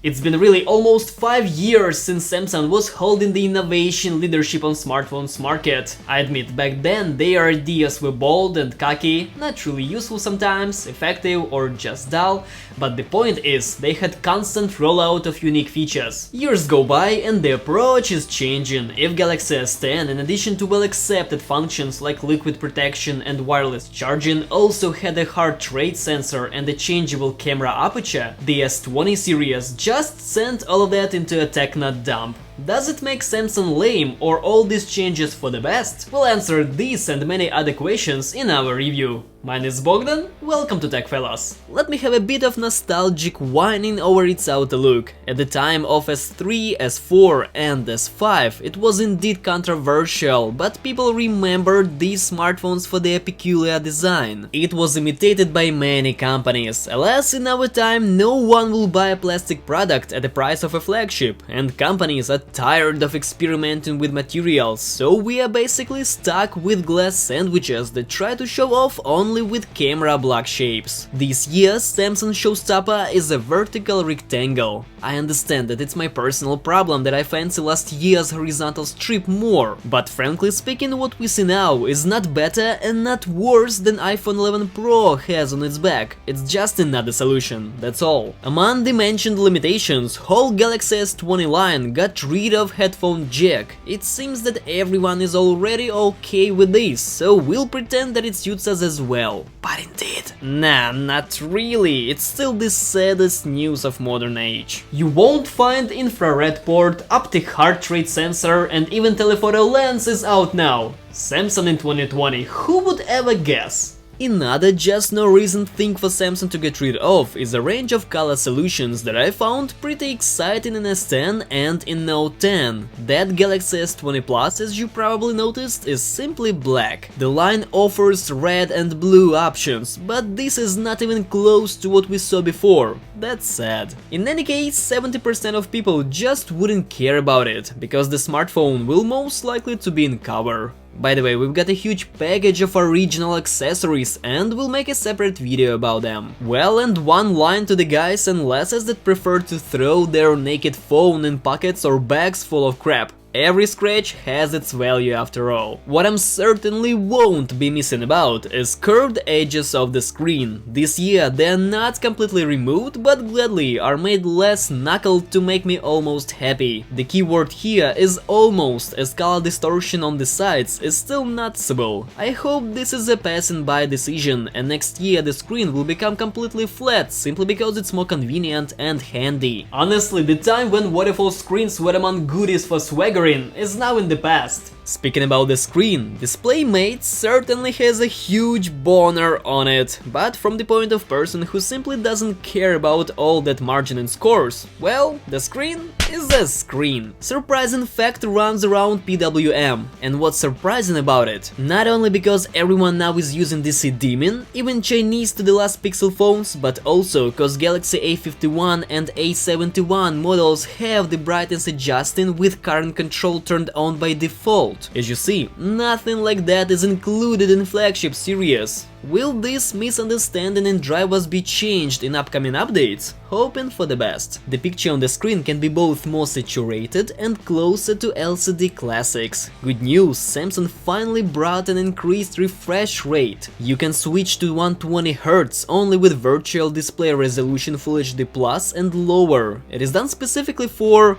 It's been really almost 5 years since Samsung was holding the innovation leadership on smartphones market. I admit, back then their ideas were bold and cocky, not truly useful sometimes, effective or just dull, but the point is, they had constant rollout of unique features. Years go by and the approach is changing. If Galaxy S10, in addition to well-accepted functions like liquid protection and wireless charging, also had a heart rate sensor and a changeable camera aperture, the S20 series just sent all of that into a techno dump. Does it make Samsung lame or all these changes for the best? We'll answer these and many other questions in our review. My name is Bogdan, welcome to Tech Fellas. Let me have a bit of nostalgic whining over its outer look. At the time of S3, S4 and S5 it was indeed controversial, but people remembered these smartphones for their peculiar design. It was imitated by many companies. Alas, in our time no one will buy a plastic product at the price of a flagship, and companies are tired of experimenting with materials, so we are basically stuck with glass sandwiches that try to show off only with camera block shapes. This year's Samsung showstopper is a vertical rectangle. I understand that it's my personal problem that I fancy last year's horizontal strip more, but frankly speaking what we see now is not better and not worse than iPhone 11 Pro has on its back. It's just another solution, that's all. Among the mentioned limitations, whole Galaxy S20 line got rid of headphone jack. It seems that everyone is already okay with this, so we'll pretend that it suits us as well. But indeed, nah, not really, it's still the saddest news of modern age. You won't find infrared port, optic heart rate sensor and even telephoto lens is out now. Samsung in 2020, who would ever guess? Another just no reason thing for Samsung to get rid of is a range of color solutions that I found pretty exciting in S10 and in Note 10. That Galaxy S20 Plus, as you probably noticed, is simply black. The line offers red and blue options, but this is not even close to what we saw before. That's sad. In any case, 70% of people just wouldn't care about it, because the smartphone will most likely to be in cover. By the way, we've got a huge package of original accessories and we'll make a separate video about them. Well, and one line to the guys and lasses that prefer to throw their naked phone in pockets or bags full of crap. Every scratch has its value after all. What I'm certainly won't be missing about is curved edges of the screen. This year they're not completely removed, but gladly are made less knuckled to make me almost happy. The keyword here is almost, as color distortion on the sides is still noticeable. I hope this is a passing by decision and next year the screen will become completely flat simply because it's more convenient and handy. Honestly, the time when waterfall screens were among goodies for swaggering is now in the past. Speaking about the screen, DisplayMate certainly has a huge boner on it, but from the point of person who simply doesn't care about all that margin and scores, well, the screen is a screen. Surprising fact runs around PWM, and what's surprising about it? Not only because everyone now is using DC dimming, even Chinese to the last Pixel phones, but also because Galaxy A51 and A71 models have the brightness adjusting with current control turned on by default. As you see, nothing like that is included in flagship series. Will this misunderstanding in drivers be changed in upcoming updates? Hoping for the best. The picture on the screen can be both more saturated and closer to LCD classics. Good news, Samsung finally brought an increased refresh rate. You can switch to 120Hz only with virtual display resolution Full HD Plus and lower. It is done specifically for...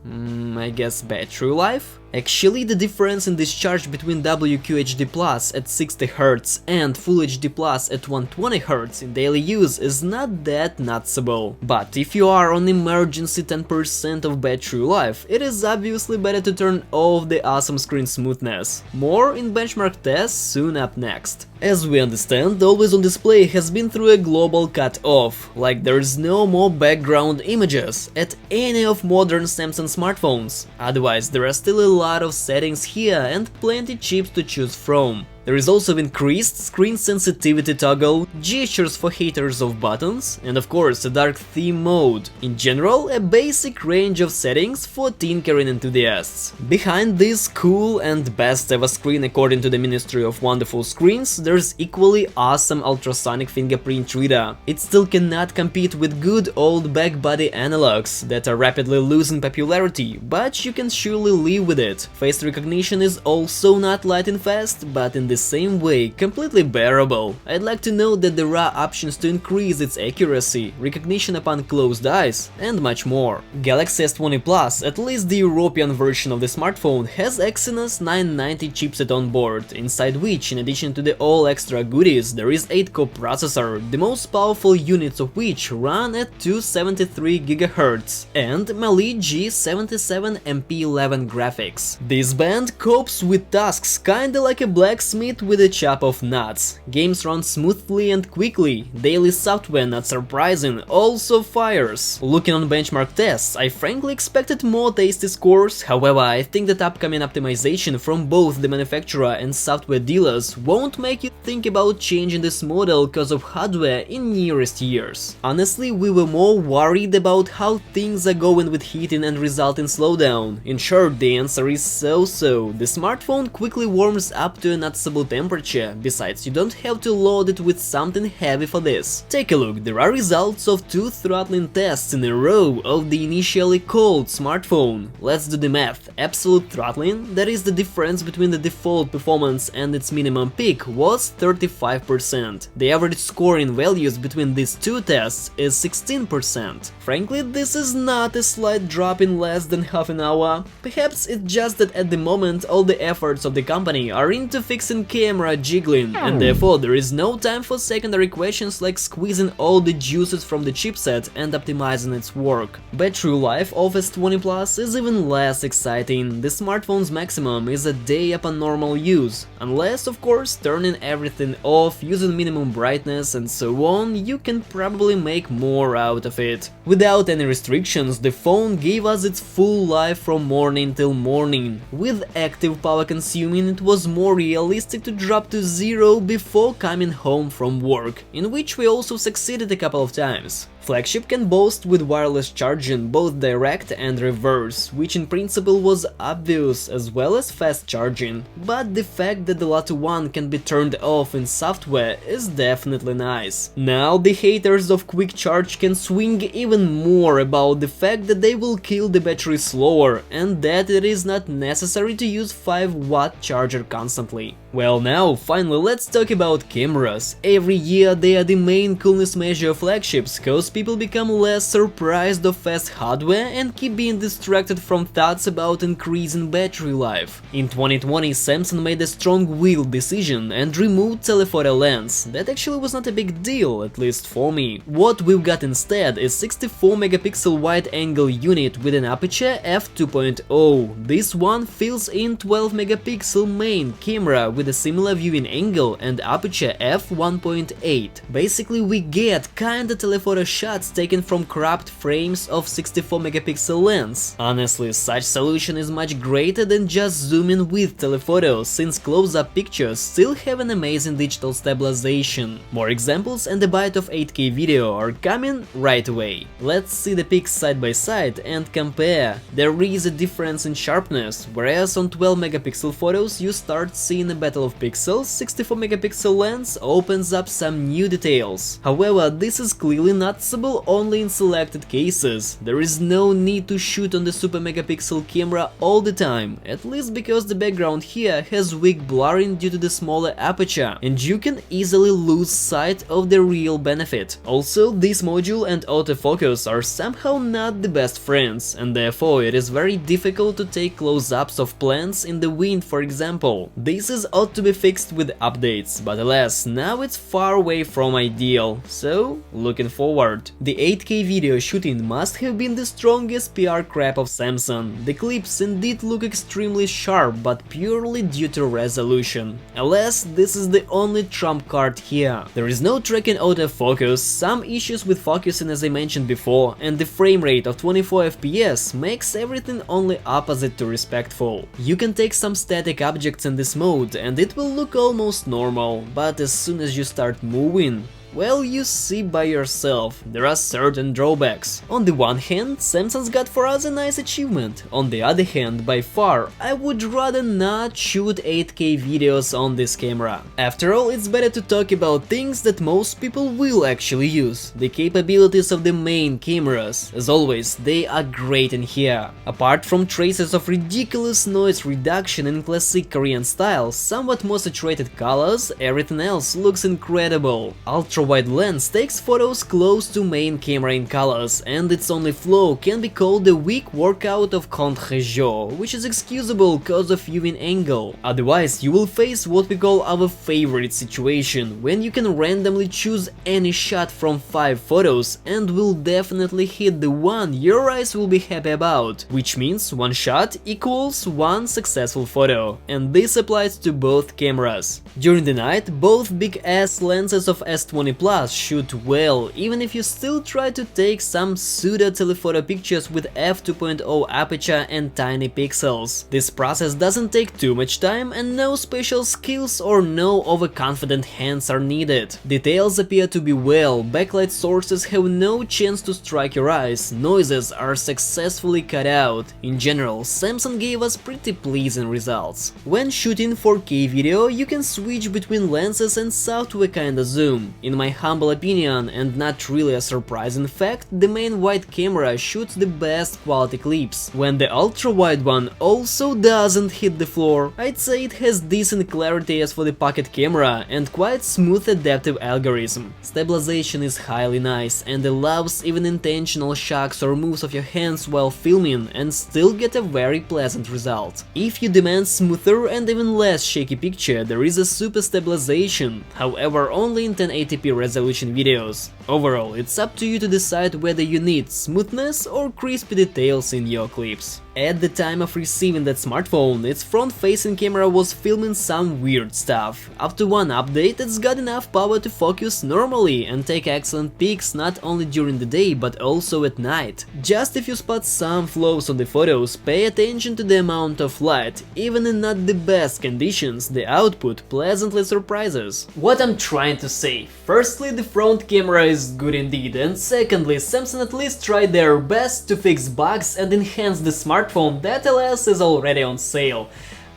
I guess battery life? Actually, the difference in discharge between WQHD Plus at 60Hz and Full HD Plus at 120Hz in daily use is not that noticeable. But if you are on emergency 10% of battery life, it is obviously better to turn off the awesome screen smoothness. More in benchmark tests soon up next. As we understand, Always On Display has been through a global cut-off, like there's no more background images at any of modern Samsung smartphones. Otherwise, there are still a lot of settings here and plenty chips to choose from. There is also increased screen sensitivity toggle, gestures for haters of buttons, and of course a dark theme mode. In general, a basic range of settings for tinkering enthusiasts. Behind this cool and best ever screen according to the Ministry of Wonderful Screens, there's equally awesome ultrasonic fingerprint reader. It still cannot compete with good old back-body analogs that are rapidly losing popularity, but you can surely live with it. Face recognition is also not lightning fast, but in the same way completely bearable. I'd like to note that there are options to increase its accuracy, recognition upon closed eyes, and much more. Galaxy S20 Plus, at least the European version of the smartphone, has Exynos 990 chipset on board, inside which, in addition to the all extra goodies, there is 8-core processor, the most powerful units of which run at 273 GHz, and Mali G77 MP11 graphics. This band copes with tasks kinda like a blacksmith with a chop of nuts. Games run smoothly and quickly, daily software, not surprising, also fires. Looking on benchmark tests, I frankly expected more tasty scores, however I think that upcoming optimization from both the manufacturer and software dealers won't make you think about changing this model cause of hardware in nearest years. Honestly, we were more worried about how things are going with heating and resulting slowdown. In short, the answer is so-so. The smartphone quickly warms up to a noticeable temperature, besides you don't have to load it with something heavy for this. Take a look, there are results of 2 throttling tests in a row of the initially cold smartphone. Let's do the math. Absolute throttling, that is the difference between the default performance and its minimum peak, was 35%. The average scoring values between these two tests is 16%. Frankly, this is not a slight drop in less than half an hour. Perhaps it's just that at the moment all the efforts of the company are into fixing camera jiggling, and therefore there is no time for secondary questions like squeezing all the juices from the chipset and optimizing its work. Battery life of S20 Plus is even less exciting. The smartphone's maximum is a day upon normal use, unless of course turning everything off, using minimum brightness and so on, you can probably make more out of it. Without any restrictions, the phone gave us its full life from morning till morning. With active power consuming, it was more realistic to drop to zero before coming home from work, in which we also succeeded a couple of times. Flagship can boast with wireless charging, both direct and reverse, which in principle was obvious, as well as fast charging, but the fact that the latter one can be turned off in software is definitely nice. Now the haters of quick charge can swing even more about the fact that they will kill the battery slower and that it is not necessary to use 5-watt charger constantly. Well, now finally let's talk about cameras. Every year they are the main coolness measure of flagships, cause people become less surprised of fast hardware and keep being distracted from thoughts about increasing battery life. In 2020, Samsung made a strong-willed decision and removed telephoto lens. That actually was not a big deal, at least for me. What we've got instead is 64-megapixel wide-angle unit with an aperture f2.0. This one fills in 12-megapixel main camera with a similar viewing angle and aperture f1.8. Basically, we get kinda telephoto shots taken from cropped frames of 64-megapixel lens. Honestly, such solution is much greater than just zooming with telephoto, since close-up pictures still have an amazing digital stabilization. More examples and a bite of 8K video are coming right away. Let's see the pics side by side and compare. There is a difference in sharpness, whereas on 12-megapixel photos you start seeing a battle of pixels, 64-megapixel lens opens up some new details. However, this is clearly noticeable only in selected cases. There is no need to shoot on the super megapixel camera all the time, at least because the background here has weak blurring due to the smaller aperture, and you can easily lose sight of the real benefit. Also, this module and autofocus are somehow not the best friends, and therefore it is very difficult to take close-ups of plants in the wind, for example. This is ought to be fixed with updates, but alas, now it's far away from ideal, so looking forward. start. The 8K video shooting must have been the strongest PR crap of Samsung. The clips indeed look extremely sharp, but purely due to resolution. Alas, this is the only trump card here. There is no tracking autofocus, some issues with focusing as I mentioned before, and the frame rate of 24 FPS makes everything only opposite to respectful. You can take some static objects in this mode and it will look almost normal, but as soon as you start moving, well, you see by yourself, there are certain drawbacks. On the one hand, Samsung's got for us a nice achievement. On the other hand, by far, I would rather not shoot 8K videos on this camera. After all, it's better to talk about things that most people will actually use. The capabilities of the main cameras. As always, they are great in here. Apart from traces of ridiculous noise reduction in classic Korean style, somewhat more saturated colors, everything else looks incredible. Ultra-wide lens takes photos close to main camera in colors, and its only flaw can be called the weak workout of contre-jour, which is excusable cause of viewing angle. Otherwise, you will face what we call our favorite situation, when you can randomly choose any shot from 5 photos and will definitely hit the one your eyes will be happy about, which means one shot equals one successful photo, and this applies to both cameras. During the night, both big ass lenses of S20 Plus shoot well, even if you still try to take some pseudo telephoto pictures with f2.0 aperture and tiny pixels. This process doesn't take too much time and no special skills or no overconfident hands are needed. Details appear to be well, backlight sources have no chance to strike your eyes, noises are successfully cut out. In general, Samsung gave us pretty pleasing results. When shooting 4K video, you can switch between lenses and software kinda zoom. In my humble opinion, and not really a surprising fact, the main wide camera shoots the best quality clips. When the ultra-wide one also doesn't hit the floor, I'd say it has decent clarity as for the pocket camera and quite smooth adaptive algorithm. Stabilization is highly nice and allows even intentional shocks or moves of your hands while filming and still get a very pleasant result. If you demand smoother and even less shaky picture, there is a super stabilization, however only in 1080p resolution videos. Overall, it's up to you to decide whether you need smoothness or crispy details in your clips. At the time of receiving that smartphone, its front-facing camera was filming some weird stuff. After one update, it's got enough power to focus normally and take excellent pics not only during the day but also at night. Just if you spot some flaws on the photos, pay attention to the amount of light. Even in not the best conditions, the output pleasantly surprises. What I'm trying to say: firstly, the front camera is good indeed, and secondly, Samsung at least tried their best to fix bugs and enhance the smartphone that alas is already on sale.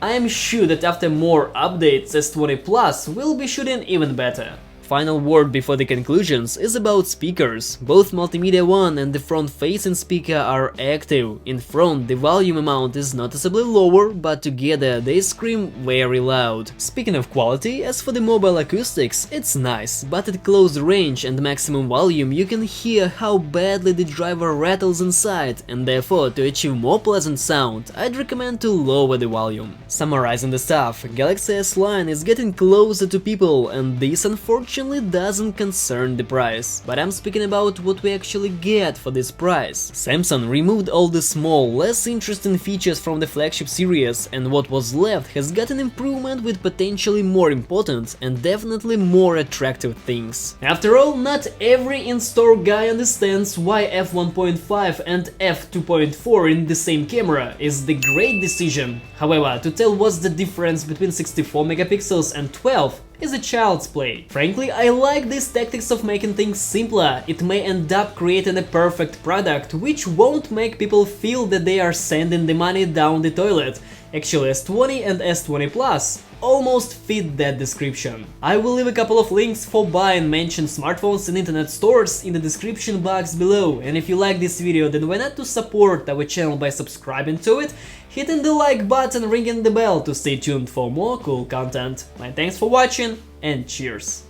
I am sure that after more updates, S20 Plus will be shooting even better. Final word before the conclusions is about speakers. Both multimedia one and the front-facing speaker are active. In front, the volume amount is noticeably lower, but together they scream very loud. Speaking of quality, as for the mobile acoustics, it's nice, but at close range and maximum volume you can hear how badly the driver rattles inside, and therefore to achieve more pleasant sound, I'd recommend to lower the volume. Summarizing the stuff, Galaxy S line is getting closer to people, and this unfortunately doesn't concern the price, but I'm speaking about what we actually get for this price. Samsung removed all the small, less interesting features from the flagship series, and what was left has got an improvement with potentially more important and definitely more attractive things. After all, not every in-store guy understands why f1.5 and f2.4 in the same camera is the great decision. However, to tell what's the difference between 64 megapixels and 12 is a child's play. Frankly, I like these tactics of making things simpler. It may end up creating a perfect product, which won't make people feel that they are sending the money down the toilet. Actually, S20 and S20 Plus almost fit that description. I will leave a couple of links for buying mentioned smartphones in internet stores in the description box below, and if you like this video, then why not to support our channel by subscribing to it, hitting the like button, ringing the bell to stay tuned for more cool content. My thanks for watching and cheers!